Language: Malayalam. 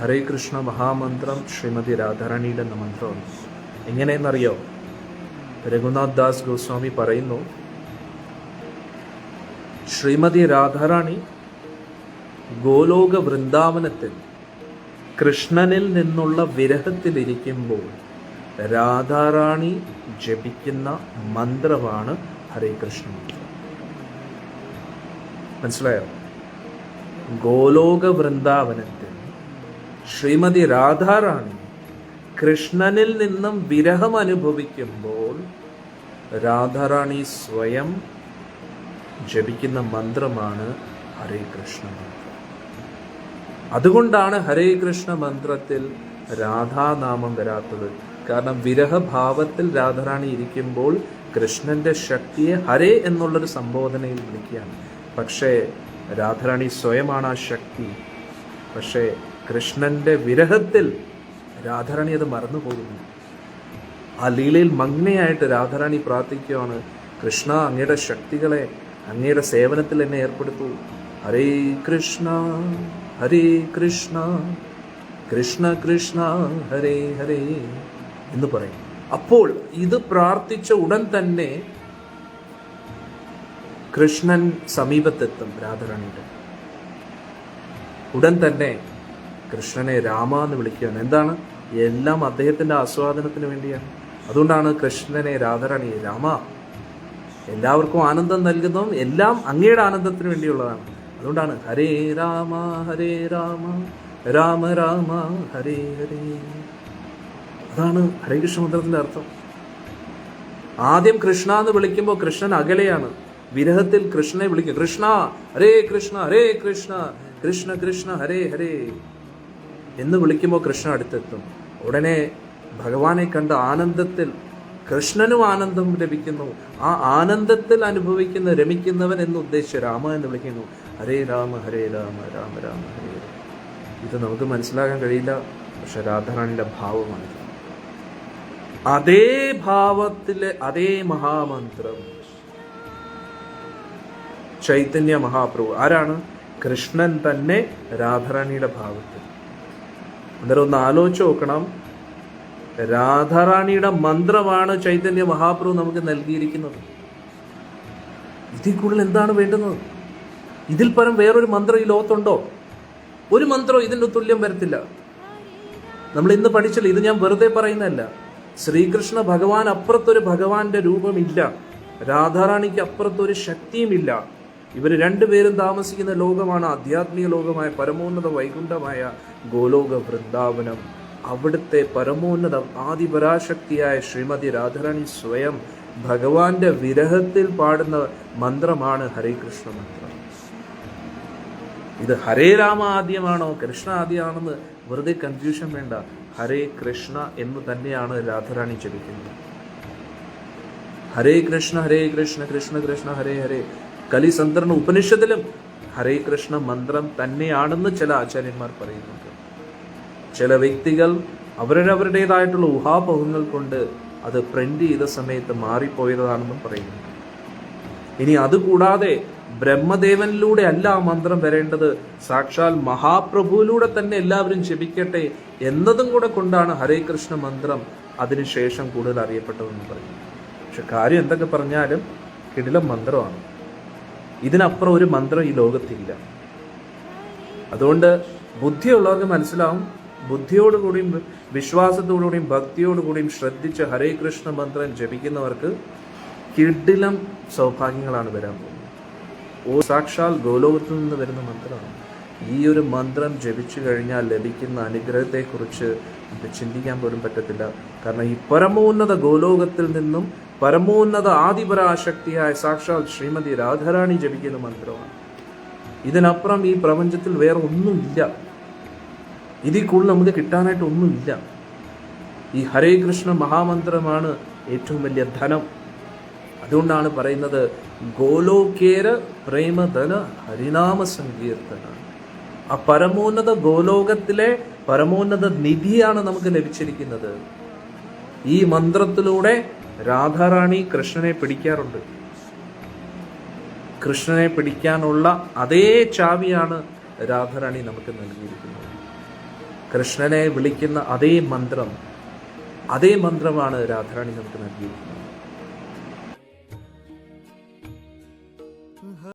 ഹരേ കൃഷ്ണ മഹാമന്ത്രം ശ്രീമതി രാധാറാണിയുടെ മന്ത്രമാണ്. എങ്ങനെയെന്നറിയോ? രഘുനാഥ് ദാസ് ഗോസ്വാമി പറയുന്നു, ശ്രീമതി രാധാറാണി ഗോലോക വൃന്ദാവനത്തിൽ കൃഷ്ണനിൽ നിന്നുള്ള വിരഹത്തിലിരിക്കുമ്പോൾ രാധാറാണി ജപിക്കുന്ന മന്ത്രമാണ് ഹരേ കൃഷ്ണ മന്ത്രം. മനസ്സിലായോ? ഗോലോക വൃന്ദാവനത്തിൽ ശ്രീമതി രാധാറാണി കൃഷ്ണനിൽ നിന്നും വിരഹം അനുഭവിക്കുമ്പോൾ രാധാറാണി സ്വയം ജപിക്കുന്ന മന്ത്രമാണ് ഹരേ കൃഷ്ണ മന്ത്രം. അതുകൊണ്ടാണ് ഹരേ കൃഷ്ണ മന്ത്രത്തിൽ രാധാനാമം വരാത്തത്. കാരണം വിരഹഭാവത്തിൽ രാധാറാണി ഇരിക്കുമ്പോൾ കൃഷ്ണന്റെ ശക്തിയെ ഹരേ എന്നുള്ളൊരു സംബോധനയിൽ വിളിക്കുകയാണ്. പക്ഷേ രാധാറാണി സ്വയമാണ് ആ ശക്തി. പക്ഷേ കൃഷ്ണന്റെ വിരഹത്തിൽ രാധാറാണി അത് മറന്നു പോകുന്നു. ആ ലീലയിൽ മഗ്നയായിട്ട് രാധാറാണി പ്രാർത്ഥിക്കുകയാണ്, കൃഷ്ണ, അങ്ങയുടെ ശക്തികളെ അങ്ങയുടെ സേവനത്തിൽ എന്നെ ഏർപ്പെടുത്തൂ. ഹരേ കൃഷ്ണ ഹരേ കൃഷ്ണ കൃഷ്ണ കൃഷ്ണ ഹരേ ഹരേ എന്ന് പറയും. അപ്പോൾ ഇത് പ്രാർത്ഥിച്ച ഉടൻ തന്നെ കൃഷ്ണൻ സമീപത്തെത്തും രാധാറാണിയുടെ. ഉടൻ തന്നെ കൃഷ്ണനെ രാമ എന്ന് വിളിക്കുകയാണ്. എന്താണ്? എല്ലാം അദ്ദേഹത്തിന്റെ ആസ്വാദനത്തിന് വേണ്ടിയാണ്. അതുകൊണ്ടാണ് കൃഷ്ണനെ രാധാറാണി രാമ, എല്ലാവർക്കും ആനന്ദം നൽകുന്നതും എല്ലാം അങ്ങയുടെ ആനന്ദത്തിന് വേണ്ടിയുള്ളതാണ്. അതുകൊണ്ടാണ് ഹരേ രാമ രാമ രാമ ഹരേ ഹരേ. അതാണ് ഹരേ കൃഷ്ണ മന്ത്രത്തിന്റെ അർത്ഥം. ആദ്യം കൃഷ്ണ എന്ന് വിളിക്കുമ്പോൾ കൃഷ്ണൻ അകലെയാണ്. വിരഹത്തിൽ കൃഷ്ണനെ വിളിക്കും, കൃഷ്ണ ഹരേ കൃഷ്ണ കൃഷ്ണ കൃഷ്ണ ഹരേ ഹരേ എന്ന് വിളിക്കുമ്പോൾ കൃഷ്ണ അടുത്തെത്തും. ഉടനെ ഭഗവാനെ കണ്ട ആനന്ദത്തിൽ കൃഷ്ണനും ആനന്ദം ലഭിക്കുന്നു. ആ ആനന്ദത്തിൽ അനുഭവിക്കുന്ന രമിക്കുന്നവൻ എന്ന് ഉദ്ദേശിച്ച് രാമ എന്ന് വിളിക്കുന്നു. ഹരേ രാമ രാമ രാമ ഹരേ. ഇത് നമുക്ക് മനസ്സിലാക്കാൻ കഴിയില്ല, പക്ഷെ രാധാറാണിയുടെ ഭാവമാണ്. അതേ ഭാവത്തിലെ അതേ മഹാമന്ത്രം ചൈതന്യ മഹാപ്രഭു, ആരാണ്? കൃഷ്ണൻ തന്നെ രാധാറാണിയുടെ ഭാവത്തിൽ. അന്നേരം ഒന്ന് ആലോചിച്ച് നോക്കണം, രാധാറാണിയുടെ മന്ത്രമാണ് ചൈതന്യ മഹാപ്രഭു നമുക്ക് നൽകിയിരിക്കുന്നത്. ഇതിൽ കൂടുതൽ എന്താണ് വേണ്ടുന്നത്? ഇതിൽ പരം വേറൊരു മന്ത്രം ഈ ലോകത്തുണ്ടോ? ഒരു മന്ത്രം ഇതിൻ്റെ തുല്യം വരത്തില്ല. നമ്മൾ ഇന്ന് പഠിച്ചല്ലോ, ഇത് ഞാൻ വെറുതെ പറയുന്നതല്ല. ശ്രീകൃഷ്ണ ഭഗവാൻ അപ്പുറത്തൊരു ഭഗവാന്റെ രൂപമില്ല, രാധാറാണിക്ക് അപ്പുറത്തൊരു ശക്തിയുമില്ല. ഇവർ രണ്ടുപേരും താമസിക്കുന്ന ലോകമാണ് ആധ്യാത്മിക ലോകമായ പരമോന്നത വൈകുണ്ഠമായ ഗോലോക വൃന്ദാവനം. അവിടുത്തെ പരമോന്നത ആദിപരാശക്തിയായ ശ്രീമതി രാധാറാണി സ്വയം ഭഗവാന്റെ വിരഹത്തിൽ പാടുന്ന മന്ത്രമാണ് ഹരേ കൃഷ്ണ മന്ത്രം. ഇത് ഹരേ രാമ ആദ്യമാണോ കൃഷ്ണ ആദ്യമാണെന്ന് വെറുതെ കൺഫ്യൂഷൻ വേണ്ട. ഹരേ കൃഷ്ണ എന്ന് തന്നെയാണ് രാധാറാണി ജപിക്കുന്നത്. ഹരേ കൃഷ്ണ കൃഷ്ണ കൃഷ്ണ ഹരേ ഹരേ. കലിസന്ധരണ ഉപനിഷത്തിലും ഹരേ കൃഷ്ണ മന്ത്രം തന്നെയാണെന്ന് ചില ആചാര്യന്മാർ പറയുന്നുണ്ട്. ചില വ്യക്തികൾ അവരുടേതായിട്ടുള്ള ഊഹാപോഹങ്ങൾ കൊണ്ട് അത് പ്രിന്റ് ചെയ്ത സമയത്ത് മാറിപ്പോയതാണെന്നും പറയുന്നുണ്ട്. ഇനി അതുകൂടാതെ ബ്രഹ്മദേവനിലൂടെ അല്ല ആ മന്ത്രം വരേണ്ടത്, സാക്ഷാൽ മഹാപ്രഭുവിലൂടെ തന്നെ എല്ലാവരും ജപിക്കട്ടെ എന്നതും കൂടെ കൊണ്ടാണ് ഹരേ കൃഷ്ണ മന്ത്രം അതിനുശേഷം കൂടുതൽ അറിയപ്പെട്ടതെന്ന് പറയുന്നത്. പക്ഷെ കാര്യം എന്തൊക്കെ പറഞ്ഞാലും കിടിലം മന്ത്രമാണ്. ഇതിനപ്പുറം ഒരു മന്ത്രം ഈ ലോകത്തില്ല. അതുകൊണ്ട് ബുദ്ധിയുള്ളവർക്ക് മനസ്സിലാവും. ബുദ്ധിയോടുകൂടിയും വിശ്വാസത്തോടുകൂടിയും ഭക്തിയോടുകൂടിയും ശ്രദ്ധിച്ച് ഹരേ കൃഷ്ണ മന്ത്രം ജപിക്കുന്നവർക്ക് കിടിലം സൗഭാഗ്യങ്ങളാണ് വരാൻ പോകുന്നത്. സാക്ഷാൽ ഗോലോകത്തിൽ നിന്ന് വരുന്ന മന്ത്രമാണ്. ഈ ഒരു മന്ത്രം ജപിച്ചു കഴിഞ്ഞാൽ ലഭിക്കുന്ന അനുഗ്രഹത്തെക്കുറിച്ച് നമുക്ക് ചിന്തിക്കാൻ പോലും പറ്റത്തില്ല. കാരണം ഈ പരമോന്നത ഗോലോകത്തിൽ നിന്നും പരമോന്നത ആദിപരാശക്തിയായ സാക്ഷാൽ ശ്രീമതി രാധാറാണി ജപിക്കുന്ന മന്ത്രമാണ്. ഇതിനപ്പുറം ഈ പ്രപഞ്ചത്തിൽ വേറെ ഒന്നുമില്ല. ഇതിൽ കൂടുതൽ നമുക്ക് കിട്ടാനായിട്ട് ഒന്നുമില്ല. ഈ ഹരേ കൃഷ്ണ മഹാമന്ത്രമാണ് ഏറ്റവും വലിയ ധനം. അതുകൊണ്ടാണ് പറയുന്നത് ഗോലോകേര പ്രേമധന ഹരിനാമ സങ്കീർത്തന. ആ പരമോന്നത ഗോലോകത്തിലെ പരമോന്നത നിധിയാണ് നമുക്ക് ലഭിച്ചിരിക്കുന്നത്. ഈ മന്ത്രത്തിലൂടെ രാധാറാണി കൃഷ്ണനെ പിടിക്കാറുണ്ട്. കൃഷ്ണനെ പിടിക്കാനുള്ള അതേ ചാവിയാണ് രാധാറാണി നമുക്ക് നൽകിയിരിക്കുന്നത്. കൃഷ്ണനെ വിളിക്കുന്ന അതേ മന്ത്രമാണ് രാധാറാണി നമുക്ക് നൽകിയിരിക്കുന്നത്.